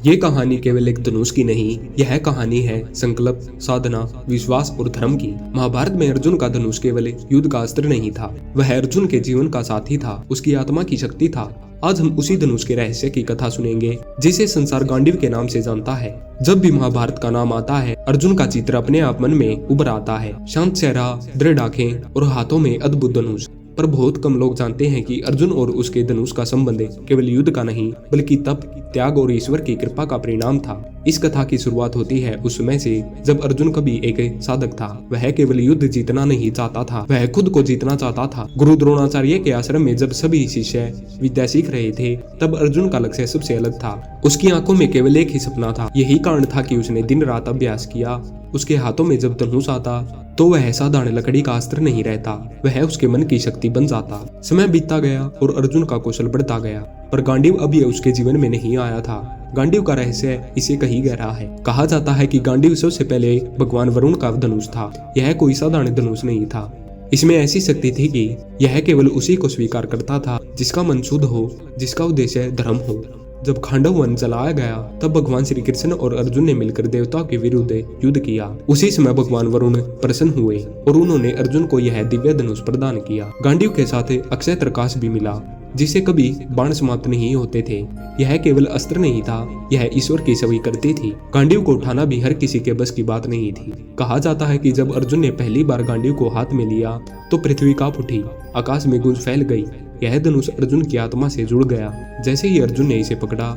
ये कहानी केवल एक धनुष की नहीं, यह कहानी है संकल्प, साधना, विश्वास और धर्म की। महाभारत में अर्जुन का धनुष केवल युद्ध का अस्त्र नहीं था, वह अर्जुन के जीवन का साथी था, उसकी आत्मा की शक्ति था। आज हम उसी धनुष के रहस्य की कथा सुनेंगे जिसे संसार गांडीव के नाम से जानता है। जब भी महाभारत का नाम आता है, अर्जुन का चित्र अपने आप मन में उभर आता है। शांत चेहरा, दृढ़ आंखें और हाथों में अद्भुत धनुष। पर बहुत कम लोग जानते हैं कि अर्जुन और उसके धनुष का संबंध केवल युद्ध का नहीं, बल्कि तप, त्याग और ईश्वर की कृपा का परिणाम था। इस कथा की शुरुआत होती है उस समय से जब अर्जुन कभी एक साधक था। वह केवल युद्ध जीतना नहीं चाहता था, वह खुद को जीतना चाहता था। गुरु द्रोणाचार्य के आश्रम में जब सभी शिष्य विद्या सीख रहे थे, तब अर्जुन का लक्ष्य सबसे अलग था। उसकी आंखों में केवल एक ही सपना था। यही कारण था कि उसने दिन रात अभ्यास किया। उसके हाथों में जब धनुष आता तो वह साधारण लकड़ी का अस्त्र नहीं रहता, वह उसके मन की शक्ति बन जाता। समय बीतता गया और अर्जुन का कौशल बढ़ता गया, पर गांडीव अभी उसके जीवन में नहीं आया था। गांडीव का रहस्य इसे कहीं गहरा है। कहा जाता है कि गांडीव सबसे पहले भगवान वरुण का धनुष था। यह कोई साधारण धनुष नहीं था। इसमें ऐसी शक्ति थी कि यह केवल उसी को स्वीकार करता था जिसका मन शुद्ध हो, जिसका उद्देश्य धर्म हो। जब खांडव वन जलाया गया, तब भगवान श्री कृष्ण और अर्जुन ने मिलकर देवताओं के विरुद्ध युद्ध किया। उसी समय भगवान वरुण प्रसन्न हुए और उन्होंने अर्जुन को यह दिव्य धनुष प्रदान किया। गांडीव के साथ अक्षय त्रकाश भी मिला, जिसे कभी बाण समाप्त नहीं होते थे। यह केवल अस्त्र नहीं था, यह ईश्वर की सेवा करती थी। गांडीव को उठाना भी हर किसी के बस की बात नहीं थी। कहा जाता है कि जब अर्जुन ने पहली बार गांडीव को हाथ में लिया तो पृथ्वी कांप उठी, आकाश में गूंज फैल गई। यह धनुष अर्जुन की आत्मा से जुड़ गया। जैसे ही अर्जुन ने इसे पकड़ा,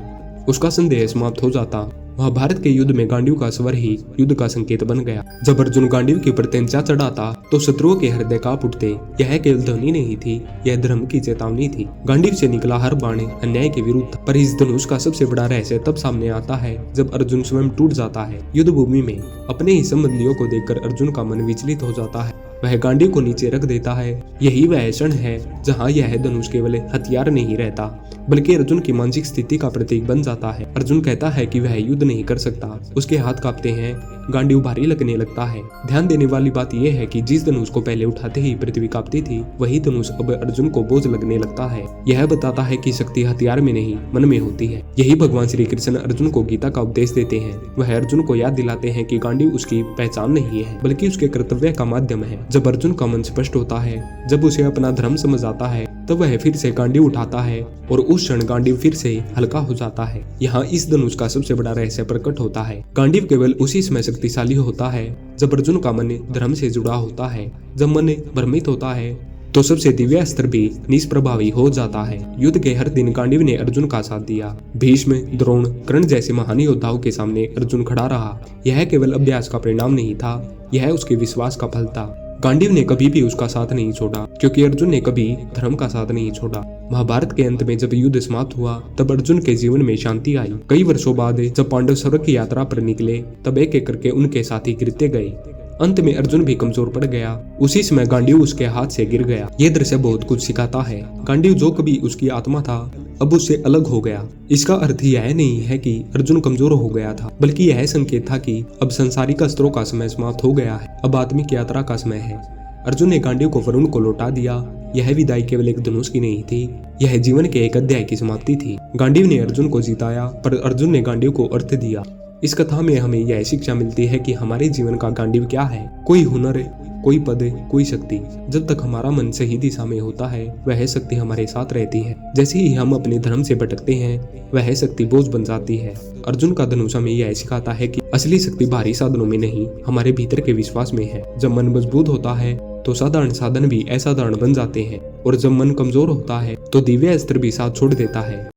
उसका संदेह समाप्त हो जाता। महाभारत के युद्ध में गांडीव का स्वर ही युद्ध का संकेत बन गया। जब अर्जुन गांडीव की प्रत्यंचा चढ़ाता तो शत्रुओं के हृदय कांप उठते। यह केवल ध्वनि नहीं थी, यह धर्म की चेतावनी थी। गांडीव से निकला हर बाण अन्याय के विरुद्ध। पर इस धनुष का सबसे बड़ा रहस्य तब सामने आता है जब अर्जुन स्वयं टूट जाता है। युद्ध भूमि में अपने ही संबंधियों को देखकर अर्जुन का मन विचलित हो जाता है। वह गांडीव को नीचे रख देता है। यही वह क्षण है जहाँ यह धनुष केवल हथियार नहीं रहता, बल्कि अर्जुन की मानसिक स्थिति का प्रतीक बन जाता है। अर्जुन कहता है कि वह युद्ध नहीं कर सकता, उसके हाथ कांपते हैं, गांडीव भारी लगने लगता है। ध्यान देने वाली बात यह है कि जिस धनुष को पहले उठाते ही पृथ्वी कांपती थी, वही धनुष अब अर्जुन को बोझ लगने लगता है। यह बताता है कि शक्ति हथियार में नहीं, मन में होती है। यही भगवान श्री कृष्ण अर्जुन को गीता का उपदेश देते हैं। वह अर्जुन को याद दिलाते हैं कि गांडीव उसकी पहचान नहीं है, बल्कि उसके कर्तव्य का माध्यम है। जब अर्जुन का मन स्पष्ट होता है, जब उसे अपना धर्म समझ आता है, तब वह फिर से गांडीव उठाता है और उस क्षण गांडीव फिर से हल्का हो जाता है। यहाँ इस धनुष का सबसे बड़ा रहस्य प्रकट होता है। गांडीव केवल उसी समय शक्तिशाली होता है जब अर्जुन का मन धर्म से जुड़ा होता है। जब मन भ्रमित होता है तो सबसे दिव्य अस्त्र भी निष्प्रभावी हो जाता है। युद्ध के हर दिन गांडीव ने अर्जुन का साथ दिया। भीष्म, द्रोण, कर्ण जैसे महान योद्धाओं के सामने अर्जुन खड़ा रहा। यह केवल अभ्यास का परिणाम नहीं था, यह उसके विश्वास का फल था। गांडीव ने कभी भी उसका साथ नहीं छोड़ा, क्योंकि अर्जुन ने कभी धर्म का साथ नहीं छोड़ा। महाभारत के अंत में जब युद्ध समाप्त हुआ, तब अर्जुन के जीवन में शांति आई। कई वर्षों बाद जब पांडव स्वर्ग की यात्रा पर निकले, तब एक एक करके उनके साथी गिरते गए। अंत में अर्जुन भी कमजोर पड़ गया। उसी समय गांडीव उसके हाथ से गिर गया। यह दृश्य बहुत कुछ सिखाता है। गांडीव जो कभी उसकी आत्मा था, अब उससे अलग हो गया। इसका अर्थ यह नहीं है कि अर्जुन कमजोर हो गया था, बल्कि यह संकेत था कि अब संसारिक अस्त्रों का समय समाप्त हो गया है, अब आत्मिक यात्रा का समय है। अर्जुन ने गांडीव को वरुण को लौटा दिया। यह विदाई केवल एक धनुष की नहीं थी, यह जीवन के एक अध्याय की समाप्ति थी। गांडीव ने अर्जुन को जिताया, पर अर्जुन ने गांडीव को अर्थ दिया। इस कथा में हमें यह शिक्षा मिलती है कि हमारे जीवन का गांडीव क्या है। कोई हुनर, कोई पद, कोई शक्ति। जब तक हमारा मन सही दिशा में होता है, वह शक्ति हमारे साथ रहती है। जैसे ही हम अपने धर्म से भटकते हैं, वह शक्ति बोझ बन जाती है। अर्जुन का धनुष हमें यह सिखाता है कि असली शक्ति बाहरी साधनों में नहीं, हमारे भीतर के विश्वास में है। जब मन मजबूत होता है तो साधारण साधन भी असाधारण बन जाते हैं, और जब मन कमजोर होता है तो दिव्य अस्त्र भी साथ छोड़ देता है।